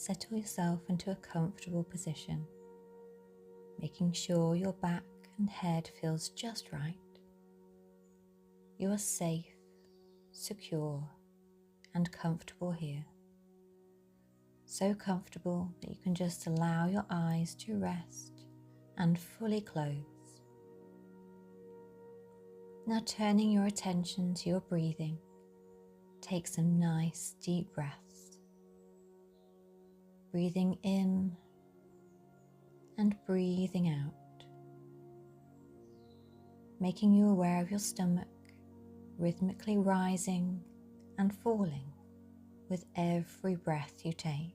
settle yourself into a comfortable position, making sure your back and head feels just right. You are safe, secure, and comfortable here. So comfortable that you can just allow your eyes to rest and fully close. Now turning your attention to your breathing, take some nice deep breaths. Breathing in and breathing out, making you aware of your stomach rhythmically rising and falling with every breath you take.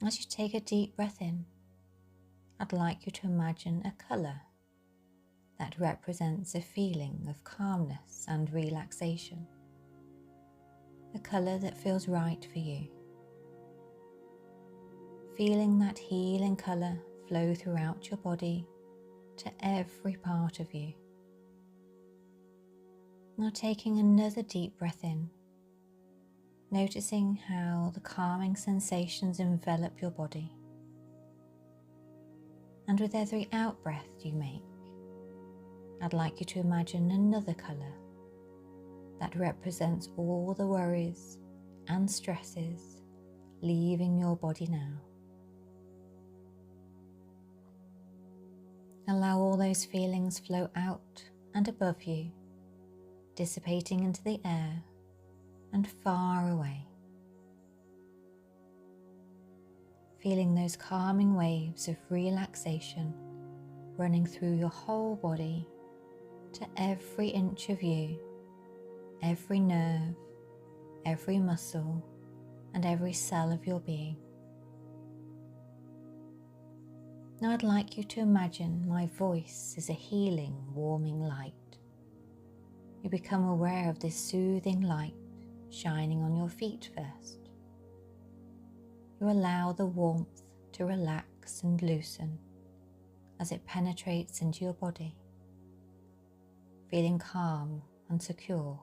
As you take a deep breath in, I'd like you to imagine a colour that represents a feeling of calmness and relaxation, a colour that feels right for you. Feeling that healing colour flow throughout your body to every part of you. Now taking another deep breath in, noticing how the calming sensations envelop your body. And with every out breath you make, I'd like you to imagine another colour that represents all the worries and stresses leaving your body now. Allow all those feelings flow out and above you, dissipating into the air and far away. Feeling those calming waves of relaxation running through your whole body to every inch of you, every nerve, every muscle, and every cell of your being. Now I'd like you to imagine my voice is a healing, warming light. You become aware of this soothing light shining on your feet first. You allow the warmth to relax and loosen as it penetrates into your body. Feeling calm and secure,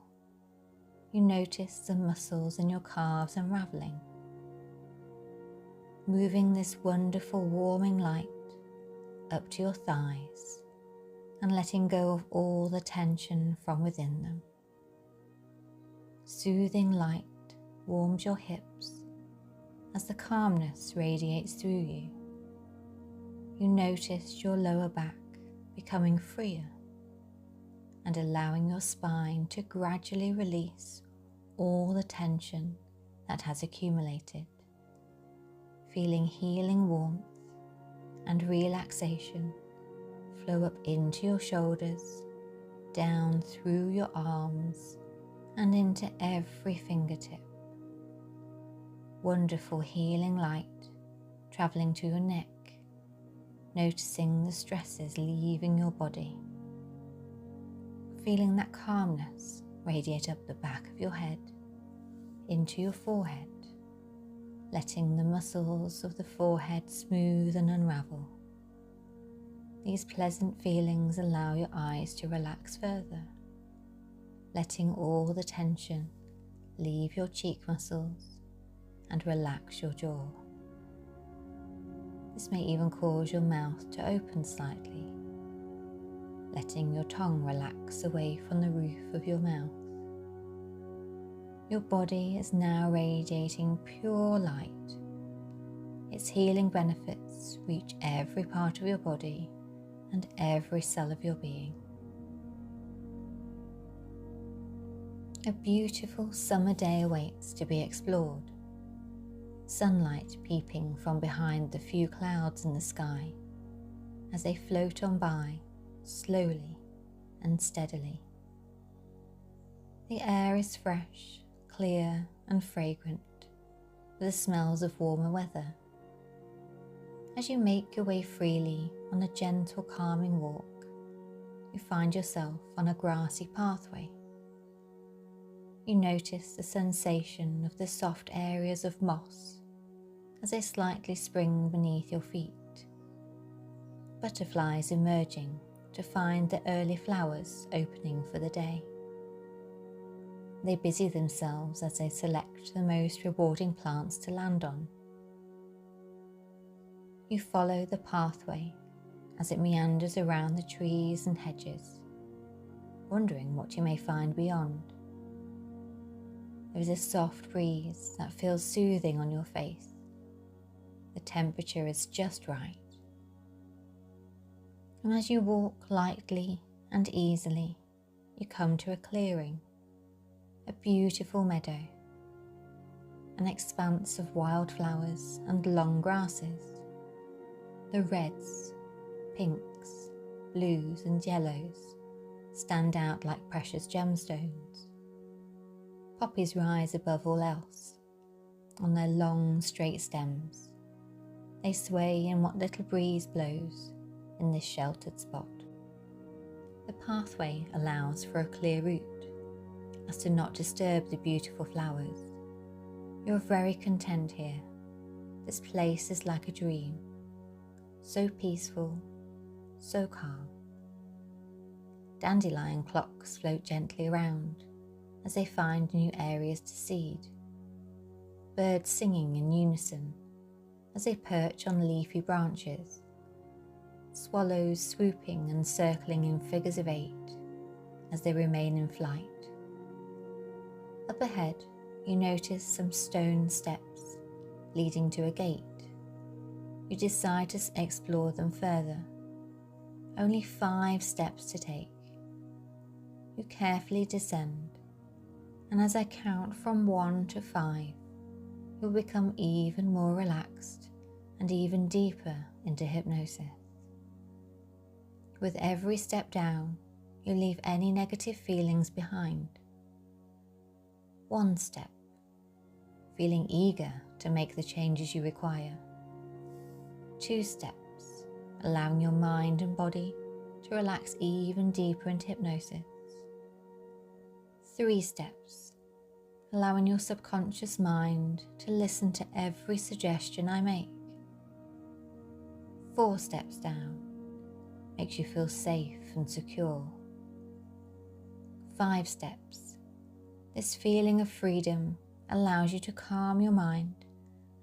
you notice the muscles in your calves unraveling, moving this wonderful warming light up to your thighs and letting go of all the tension from within them. Soothing light warms your hips as the calmness radiates through you. You notice your lower back becoming freer and allowing your spine to gradually release all the tension that has accumulated. Feeling healing warmth and relaxation flow up into your shoulders, down through your arms, and into every fingertip. Wonderful healing light traveling to your neck, noticing the stresses leaving your body. Feeling that calmness radiate up the back of your head, into your forehead, letting the muscles of the forehead smooth and unravel. These pleasant feelings allow your eyes to relax further, letting all the tension leave your cheek muscles and relax your jaw. This may even cause your mouth to open slightly, letting your tongue relax away from the roof of your mouth. Your body is now radiating pure light. Its healing benefits reach every part of your body and every cell of your being. A beautiful summer day awaits to be explored. Sunlight peeping from behind the few clouds in the sky as they float on by slowly and steadily. The air is fresh, clear and fragrant with the smells of warmer weather. As you make your way freely on a gentle, calming walk, you find yourself on a grassy pathway. You notice the sensation of the soft areas of moss as they slightly spring beneath your feet. Butterflies emerging to find the early flowers opening for the day. They busy themselves as they select the most rewarding plants to land on. You follow the pathway as it meanders around the trees and hedges, wondering what you may find beyond. There is a soft breeze that feels soothing on your face. The temperature is just right. And as you walk lightly and easily, you come to a clearing, a beautiful meadow, an expanse of wildflowers and long grasses. The reds, pinks, blues and yellows stand out like precious gemstones. Poppies rise above all else on their long, straight stems. They sway in what little breeze blows in this sheltered spot. The pathway allows for a clear route as to not disturb the beautiful flowers. You're very content here. This place is like a dream, so peaceful, so calm. Dandelion clocks float gently around as they find new areas to seed. Birds singing in unison as they perch on leafy branches. Swallows swooping and circling in figures of 8 as they remain in flight. Up ahead, you notice some stone steps leading to a gate. You decide to explore them further. Only 5 steps to take. You carefully descend, and as I count from 1 to 5, you'll become even more relaxed and even deeper into hypnosis. With every step down, you leave any negative feelings behind. 1 step, feeling eager to make the changes you require. 2 steps, allowing your mind and body to relax even deeper into hypnosis. 3 steps, allowing your subconscious mind to listen to every suggestion I make. 4 steps down, makes you feel safe and secure. 5 steps, this feeling of freedom allows you to calm your mind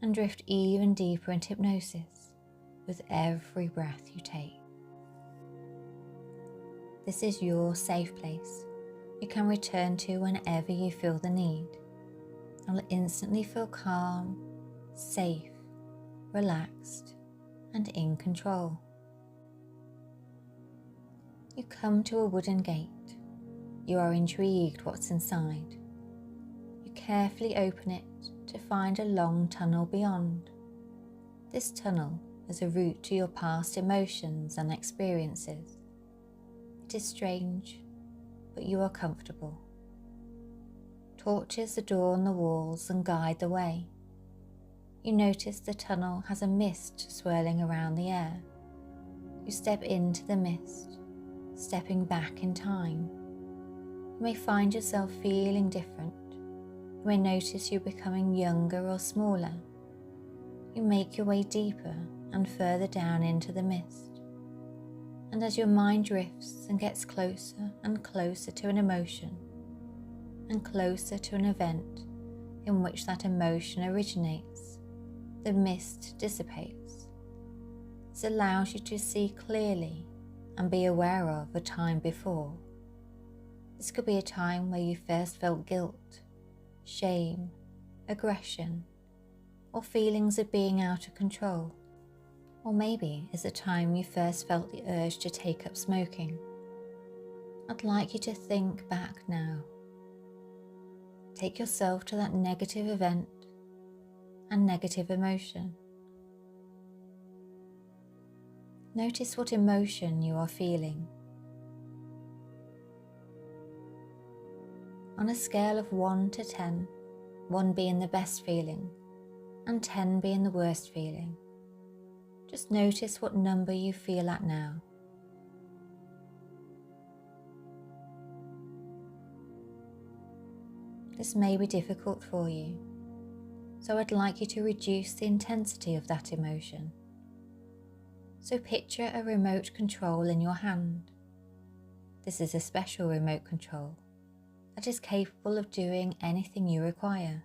and drift even deeper into hypnosis with every breath you take. This is your safe place you can return to whenever you feel the need. You'll instantly feel calm, safe, relaxed, and in control. You come to a wooden gate. You are intrigued what's inside. You carefully open it to find a long tunnel beyond. This tunnel is a route to your past emotions and experiences. It is strange, but you are comfortable. Torches adorn the walls and guide the way. You notice the tunnel has a mist swirling around the air. You step into the mist, stepping back in time. You may find yourself feeling different. You may notice you're becoming younger or smaller. You make your way deeper and further down into the mist. And as your mind drifts and gets closer and closer to an emotion, and closer to an event in which that emotion originates, the mist dissipates. This allows you to see clearly and be aware of a time before. This could be a time where you first felt guilt, shame, aggression, or feelings of being out of control. Or maybe it's a time you first felt the urge to take up smoking. I'd like you to think back now. Take yourself to that negative event and negative emotion. Notice what emotion you are feeling. On a scale of 1 to 10, 1 being the best feeling and 10 being the worst feeling, just notice what number you feel at now. This may be difficult for you, so I'd like you to reduce the intensity of that emotion. So picture a remote control in your hand. This is a special remote control, that is capable of doing anything you require.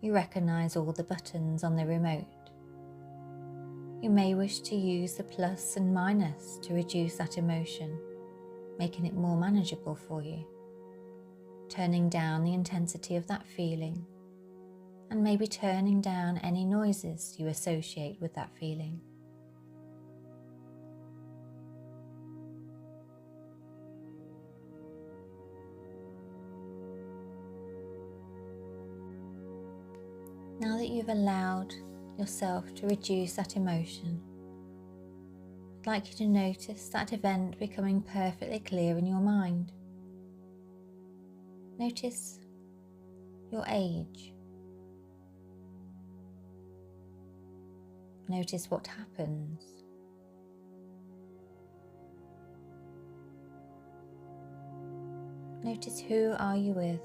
You recognize all the buttons on the remote. You may wish to use the plus and minus to reduce that emotion, making it more manageable for you, turning down the intensity of that feeling, and maybe turning down any noises you associate with that feeling. Now that you've allowed yourself to reduce that emotion, I'd like you to notice that event becoming perfectly clear in your mind. Notice your age. Notice what happens. Notice who are you with.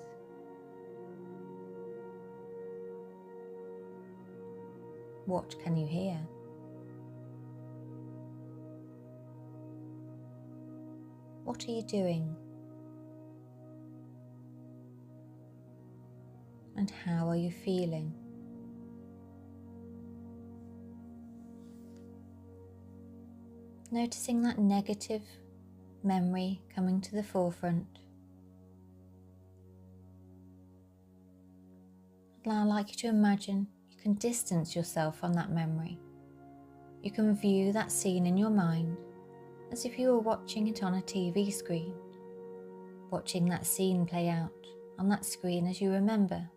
What can you hear? What are you doing? And how are you feeling? Noticing that negative memory coming to the forefront. I'd like you to imagine you can distance yourself from that memory. You can view that scene in your mind as if you were watching it on a TV screen, watching that scene play out on that screen as you remember.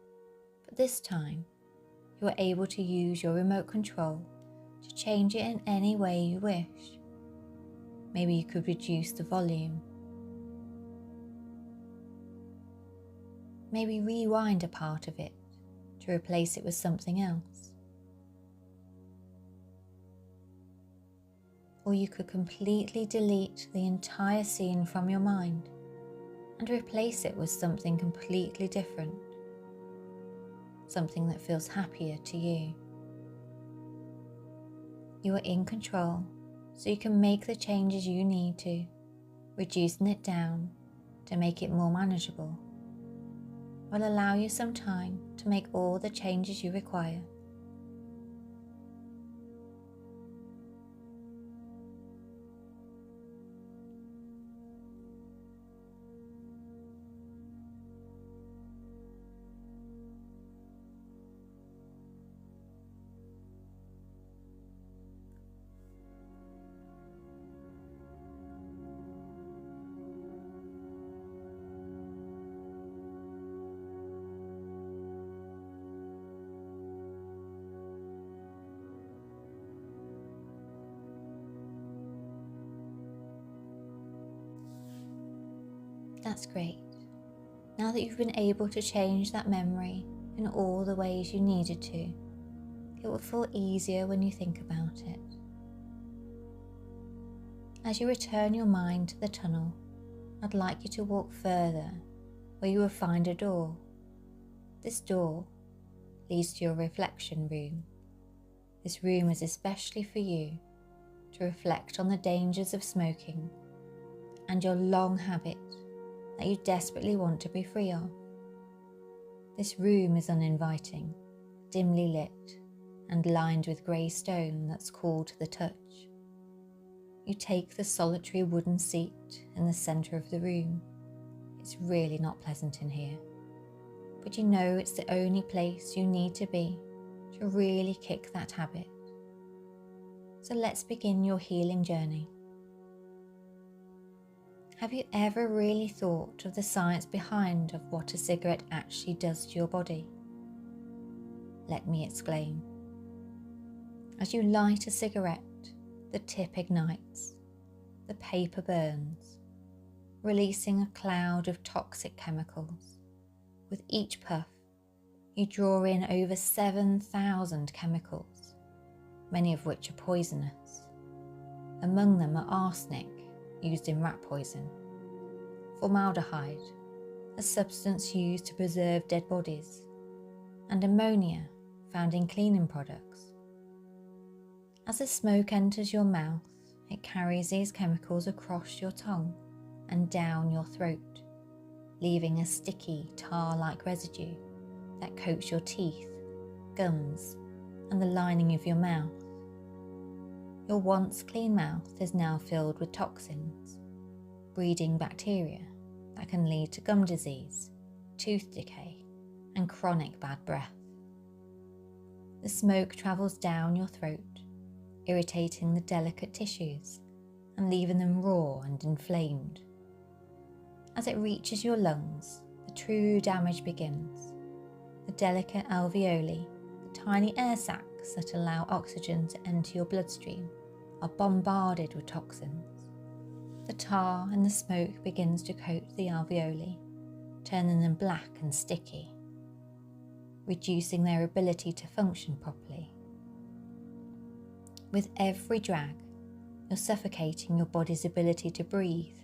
But this time, you are able to use your remote control to change it in any way you wish. Maybe you could reduce the volume. Maybe rewind a part of it to replace it with something else. Or you could completely delete the entire scene from your mind and replace it with something completely different, something that feels happier to you. You are in control, so you can make the changes you need to, reducing it down to make it more manageable. Will allow you some time to make all the changes you require. That's great. Now that you've been able to change that memory in all the ways you needed to, it will feel easier when you think about it. As you return your mind to the tunnel, I'd like you to walk further where you will find a door. This door leads to your reflection room. This room is especially for you to reflect on the dangers of smoking and your long habit that you desperately want to be free of. This room is uninviting, dimly lit, and lined with grey stone that's cool to the touch. You take the solitary wooden seat in the centre of the room. It's really not pleasant in here, but you know it's the only place you need to be to really kick that habit. So let's begin your healing journey. Have you ever really thought of the science behind of what a cigarette actually does to your body? Let me explain. As you light a cigarette, the tip ignites, the paper burns, releasing a cloud of toxic chemicals. With each puff, you draw in over 7,000 chemicals, many of which are poisonous. Among them are arsenic, used in rat poison, formaldehyde, a substance used to preserve dead bodies, and ammonia, found in cleaning products. As the smoke enters your mouth, it carries these chemicals across your tongue and down your throat, leaving a sticky, tar-like residue that coats your teeth, gums, and the lining of your mouth. Your once clean mouth is now filled with toxins, breeding bacteria that can lead to gum disease, tooth decay, and chronic bad breath. The smoke travels down your throat, irritating the delicate tissues and leaving them raw and inflamed. As it reaches your lungs, the true damage begins. The delicate alveoli, the tiny air sacs that allow oxygen to enter your bloodstream, are bombarded with toxins. The tar and the smoke begins to coat the alveoli, turning them black and sticky, reducing their ability to function properly. With every drag, you're suffocating your body's ability to breathe,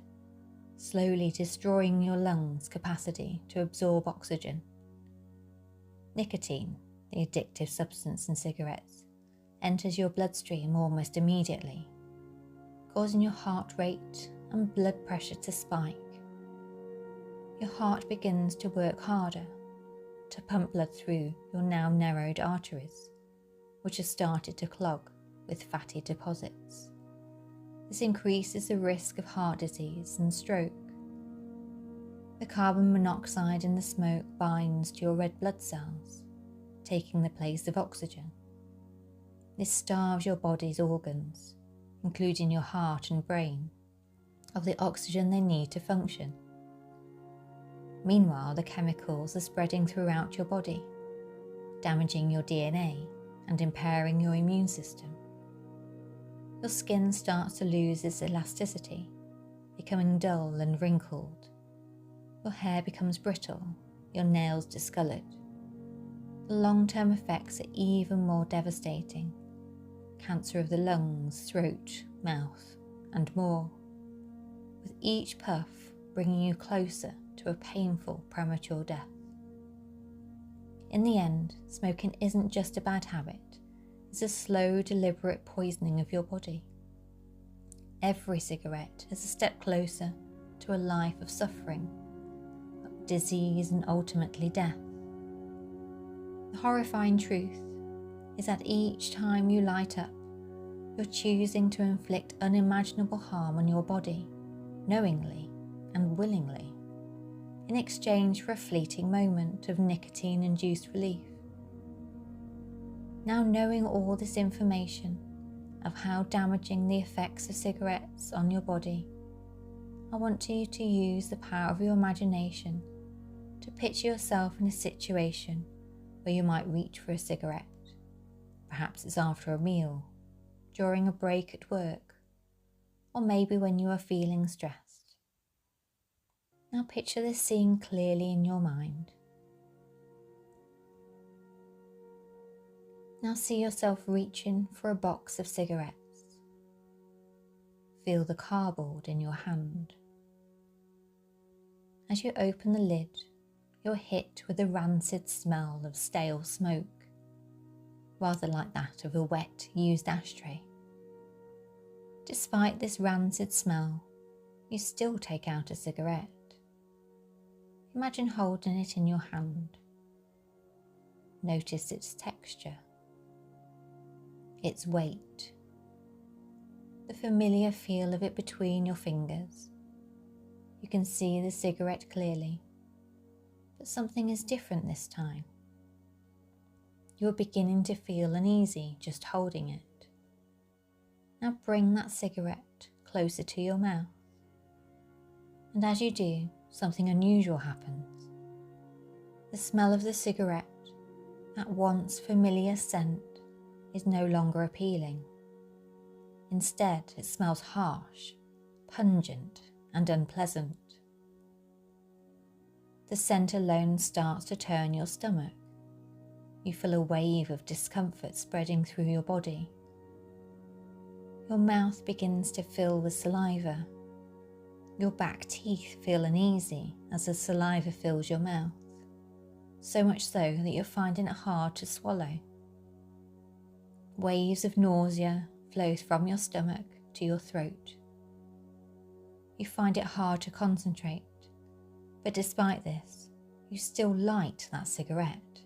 slowly destroying your lungs' capacity to absorb oxygen. Nicotine, the addictive substance in cigarettes, enters your bloodstream almost immediately, causing your heart rate and blood pressure to spike. Your heart begins to work harder to pump blood through your now narrowed arteries, which have started to clog with fatty deposits. This increases the risk of heart disease and stroke. The carbon monoxide in the smoke binds to your red blood cells, taking the place of oxygen. This starves your body's organs, including your heart and brain, of the oxygen they need to function. Meanwhile, the chemicals are spreading throughout your body, damaging your DNA and impairing your immune system. Your skin starts to lose its elasticity, becoming dull and wrinkled. Your hair becomes brittle, your nails discoloured. The long-term effects are even more devastating. Cancer of the lungs, throat, mouth, and more, with each puff bringing you closer to a painful premature death. In the end, smoking isn't just a bad habit, it's a slow, deliberate poisoning of your body. Every cigarette is a step closer to a life of suffering, disease, and ultimately death. The horrifying truth is that each time you light up, you're choosing to inflict unimaginable harm on your body, knowingly and willingly, in exchange for a fleeting moment of nicotine-induced relief. Now, knowing all this information of how damaging the effects of cigarettes on your body, I want you to use the power of your imagination to picture yourself in a situation where you might reach for a cigarette. Perhaps it's after a meal, during a break at work, or maybe when you are feeling stressed. Now picture this scene clearly in your mind. Now see yourself reaching for a box of cigarettes. Feel the cardboard in your hand. As you open the lid, you're hit with a rancid smell of stale smoke, rather like that of a wet, used ashtray. Despite this rancid smell, you still take out a cigarette. Imagine holding it in your hand. Notice its texture, its weight, the familiar feel of it between your fingers. You can see the cigarette clearly, but something is different this time. You're beginning to feel uneasy just holding it. Now bring that cigarette closer to your mouth. And as you do, something unusual happens. The smell of the cigarette, that once familiar scent, is no longer appealing. Instead, it smells harsh, pungent, and unpleasant. The scent alone starts to turn your stomach. You feel a wave of discomfort spreading through your body. Your mouth begins to fill with saliva. Your back teeth feel uneasy as the saliva fills your mouth, so much so that you're finding it hard to swallow. Waves of nausea flow from your stomach to your throat. You find it hard to concentrate, But despite this, you still light that cigarette,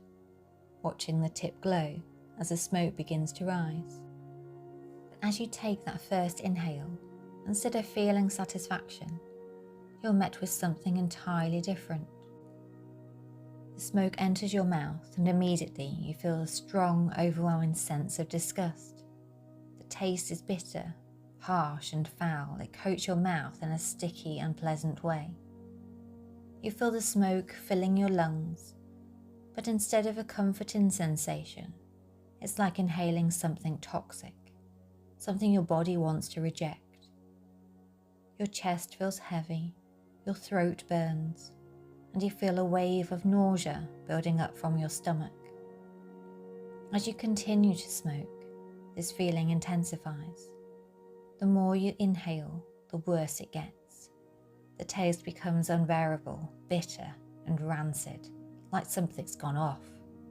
watching the tip glow as the smoke begins to rise. But as you take that first inhale, instead of feeling satisfaction, you're met with something entirely different. The smoke enters your mouth and immediately you feel a strong, overwhelming sense of disgust. The taste is bitter, harsh and foul. It coats your mouth in a sticky, unpleasant way. You feel the smoke filling your lungs, but instead of a comforting sensation, it's like inhaling something toxic, something your body wants to reject. Your chest feels heavy, your throat burns, and you feel a wave of nausea building up from your stomach. As you continue to smoke, this feeling intensifies. The more you inhale, the worse it gets. The taste becomes unbearable, bitter and rancid, like something's gone off,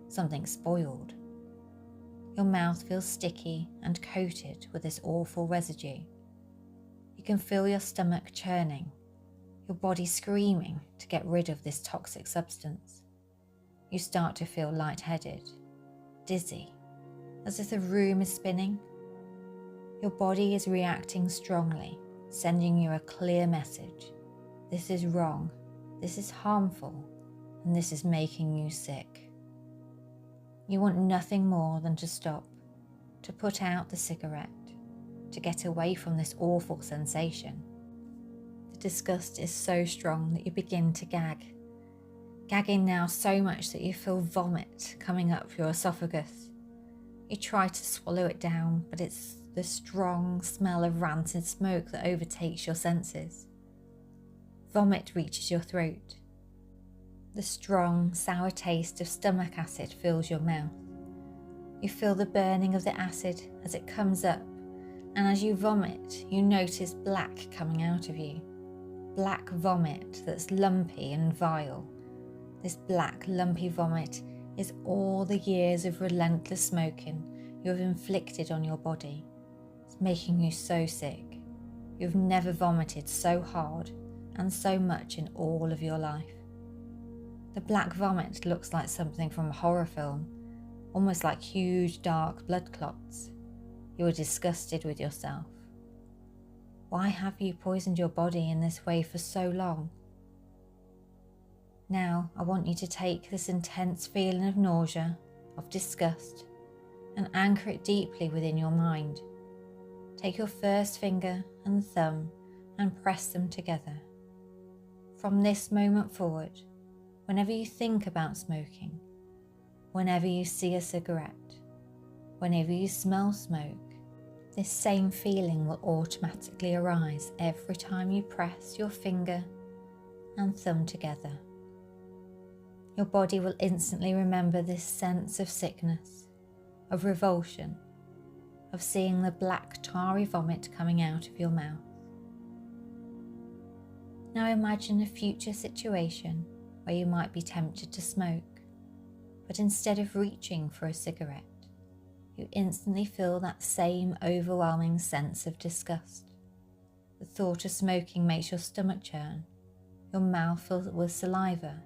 something spoiled. Your mouth feels sticky and coated with this awful residue. You can feel your stomach churning, your body screaming to get rid of this toxic substance. You start to feel lightheaded, dizzy, as if the room is spinning. Your body is reacting strongly, sending you a clear message. This is wrong, this is harmful, and this is making you sick. You want nothing more than to stop, to put out the cigarette, to get away from this awful sensation. The disgust is so strong that you begin to gag, gagging now so much that you feel vomit coming up your esophagus. You try to swallow it down, but it's the strong smell of rancid smoke that overtakes your senses. Vomit reaches your throat. The strong, sour taste of stomach acid fills your mouth. You feel the burning of the acid as it comes up, and as you vomit, you notice black coming out of you. Black vomit that's lumpy and vile. This black, lumpy vomit is all the years of relentless smoking you have inflicted on your body. It's making you so sick. You've never vomited so hard and so much in all of your life. The black vomit looks like something from a horror film, almost like huge dark blood clots. You are disgusted with yourself. Why have you poisoned your body in this way for so long? Now I want you to take this intense feeling of nausea, of disgust, and anchor it deeply within your mind. Take your first finger and thumb and press them together. From this moment forward, whenever you think about smoking, whenever you see a cigarette, whenever you smell smoke, this same feeling will automatically arise every time you press your finger and thumb together. Your body will instantly remember this sense of sickness, of revulsion, of seeing the black tarry vomit coming out of your mouth. Now imagine a future situation where you might be tempted to smoke, but instead of reaching for a cigarette, you instantly feel that same overwhelming sense of disgust. The thought of smoking makes your stomach churn, your mouth fills with saliva,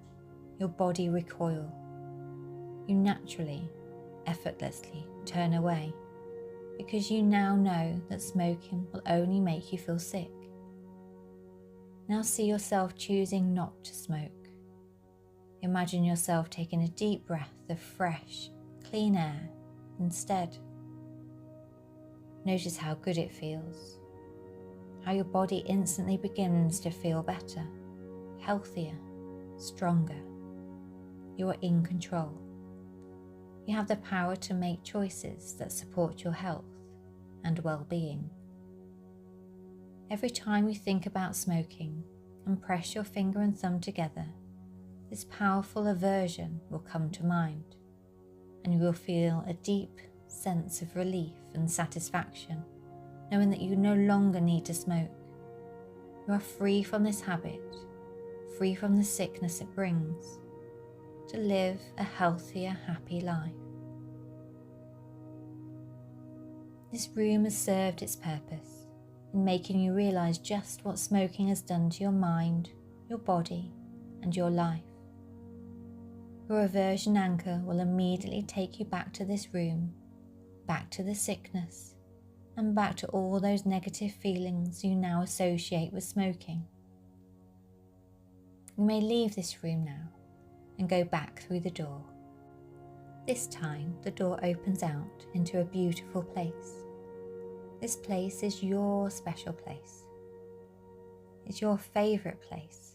your body recoil. You naturally, effortlessly turn away because you now know that smoking will only make you feel sick. Now see yourself choosing not to smoke. Imagine yourself taking a deep breath of fresh, clean air instead. Notice how good it feels, how your body instantly begins to feel better, healthier, stronger. You are in control. You have the power to make choices that support your health and well-being. Every time you think about smoking and press your finger and thumb together, this powerful aversion will come to mind, and you will feel a deep sense of relief and satisfaction, knowing that you no longer need to smoke. You are free from this habit, free from the sickness it brings, to live a healthier, happy life. This room has served its purpose in making you realize just what smoking has done to your mind, your body, and your life. Your aversion anchor will immediately take you back to this room, back to the sickness, and back to all those negative feelings you now associate with smoking. You may leave this room now and go back through the door. This time the door opens out into a beautiful place. This place is your special place. It's your favourite place.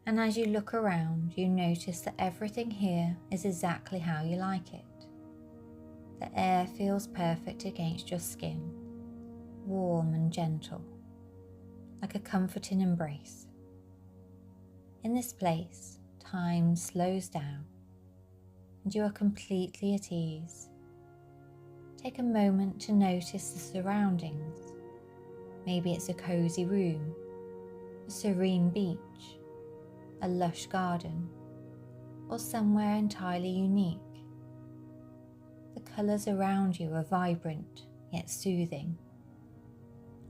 And as you look around, you notice that everything here is exactly how you like it. The air feels perfect against your skin, warm and gentle, like a comforting embrace. In this place, time slows down, and you are completely at ease. Take a moment to notice the surroundings. Maybe it's a cozy room, a serene beach, a lush garden, or somewhere entirely unique. The colours around you are vibrant yet soothing.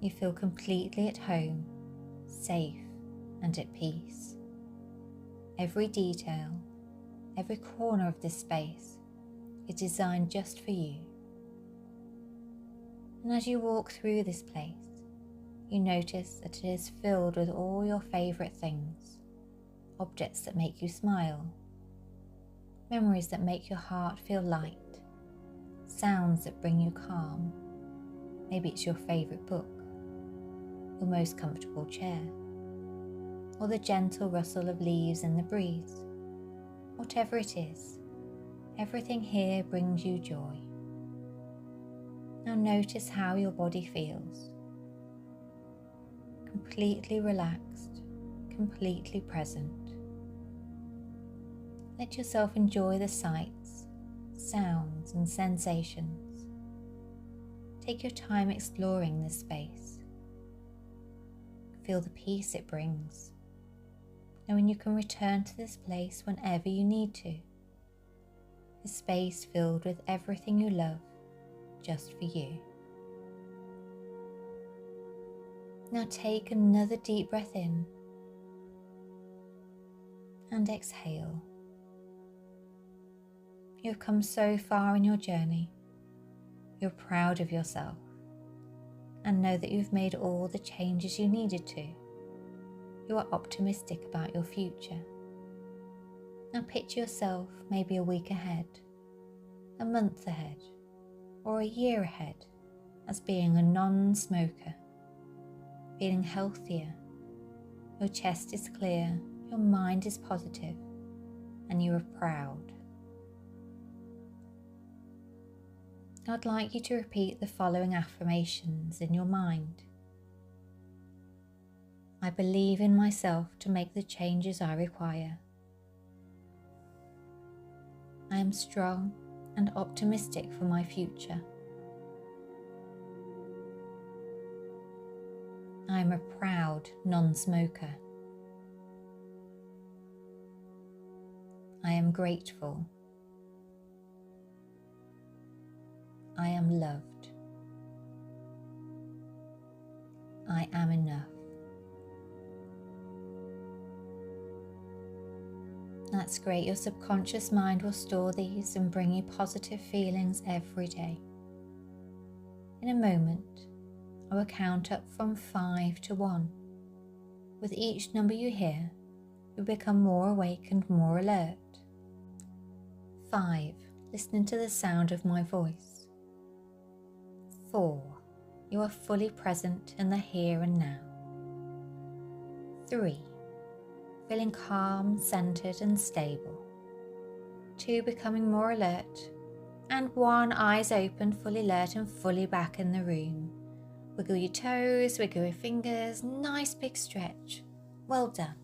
You feel completely at home, safe and at peace. Every detail, every corner of this space is designed just for you. And as you walk through this place, you notice that it is filled with all your favourite things, objects that make you smile, memories that make your heart feel light, sounds that bring you calm. Maybe it's your favourite book, your most comfortable chair, or the gentle rustle of leaves in the breeze. Whatever it is, everything here brings you joy. Now notice how your body feels. Completely relaxed, completely present. Let yourself enjoy the sights, sounds and sensations. Take your time exploring this space. Feel the peace it brings, knowing you can return to this place whenever you need to. A space filled with everything you love, just for you. Now take another deep breath in and exhale. You've come so far in your journey. You're proud of yourself and know that you've made all the changes you needed to. You are optimistic about your future. Now picture yourself maybe a week ahead, a month ahead, or a year ahead as being a non-smoker, feeling healthier. Your chest is clear, your mind is positive, and you are proud. I'd like you to repeat the following affirmations in your mind. I believe in myself to make the changes I require. I am strong and optimistic for my future. I am a proud non-smoker. I am grateful. I am loved. I am enough. That's great. Your subconscious mind will store these and bring you positive feelings every day. In a moment, I will count up from 5 to 1. With each number you hear, you become more awake and more alert. 5. Listening to the sound of my voice. 4. You are fully present in the here and now. 3. Feeling calm, centered and stable. 2. Becoming more alert. And 1. Eyes open, fully alert and fully back in the room. Wiggle your toes, wiggle your fingers, nice big stretch. Well done.